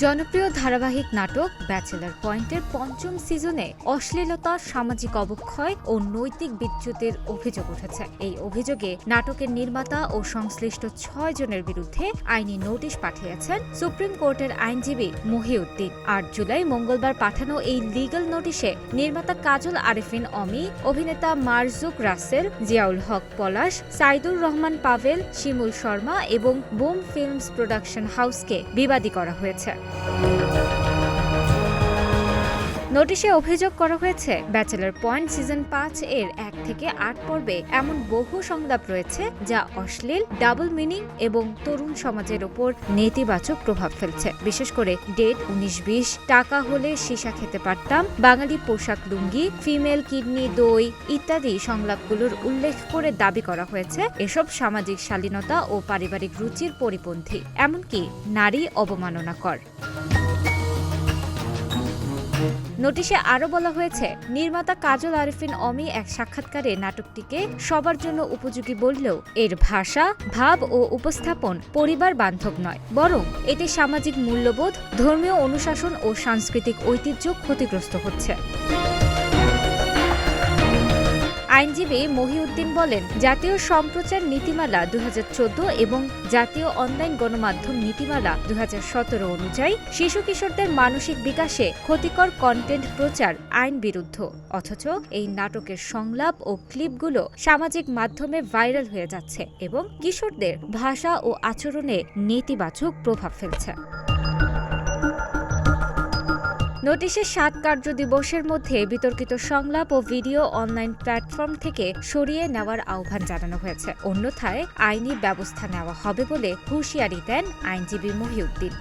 জনপ্রিয় ধারাবাহিক নাটক ব্যাচেলর পয়েন্টের পঞ্চম সিজনে অশ্লীলতা, সামাজিক অবক্ষয় ও নৈতিক বিচ্যুতির অভিযোগ উঠেছে। এই অভিযোগে নাটকের নির্মাতা ও সংশ্লিষ্ট ৬ জনের বিরুদ্ধে আইনি নোটিশ পাঠিয়েছেন সুপ্রিম কোর্টের আইনজীবী মহিউদ্দিন। ৮ জুলাই মঙ্গলবার পাঠানো এই লিগ্যাল নোটিশে নির্মাতা কাজল আরেফিন অমি, অভিনেতা মারজুক রাসেল, জিয়াউল হক পলাশ, সাইদুর রহমান পাভেল, শিমুল শর্মা এবং বুম ফিল্মস প্রোডাকশন হাউসকে বিবাদী করা হয়েছে। নোটিশে অভিযোগ করা হয়েছে, ব্যাচেলর পয়েন্ট সিজন ৫ এর ১ থেকে ৮ পর্বে এমন বহু সংলাপ রয়েছে যা অশ্লীল, ডাবল মিনিং এবং তরুণ সমাজের ওপর নেতিবাচক প্রভাব ফেলছে। বিশেষ করে ডেট ১৯-২০, টাকা হলে সীসা খেতে পারতাম, বাঙালি পোশাক লুঙ্গি, ফিমেল কিডনি দই ইত্যাদি সংলাপগুলোর উল্লেখ করে দাবি করা হয়েছে এসব সামাজিক শালীনতা ও পারিবারিক রুচির পরিপন্থী, এমনকি নারী অবমাননাকর। নোটিশে আরও বলা হয়েছে, নির্মাতা কাজল আরেফিন অমি এক সাক্ষাৎকারে নাটকটিকে সবার জন্য উপযোগী বললেও এর ভাষা, ভাব ও উপস্থাপন পরিবার বান্ধব নয়, বরং এতে সামাজিক মূল্যবোধ, ধর্মীয় অনুশাসন ও সাংস্কৃতিক ঐতিহ্য ক্ষতিগ্রস্ত হচ্ছে। আইনজীবী মহিউদ্দিন বলেন, জাতীয় সম্প্রচার নীতিমালা ২০১৪ এবং জাতীয় অনলাইন গণমাধ্যম নীতিমালা ২০১৭ অনুযায়ী শিশু কিশোরদের মানসিক বিকাশে ক্ষতিকর কন্টেন্ট প্রচার আইন বিরুদ্ধ। অথচ এই নাটকের সংলাপ ও ক্লিপগুলো সামাজিক মাধ্যমে ভাইরাল হয়ে যাচ্ছে এবং কিশোরদের ভাষা ও আচরণে নেতিবাচক প্রভাব ফেলছে। নোটিশে ৭ কার্যদিবসের মধ্যে বিতর্কিত সংলাপ ও ভিডিও অনলাইন প্ল্যাটফর্ম থেকে সরিয়ে নেওয়ার আহ্বান জানানো হয়েছে। অন্যথায় আইনি ব্যবস্থা নেওয়া হবে বলে হুঁশিয়ারি দেন আইনজীবী মহিউদ্দিন।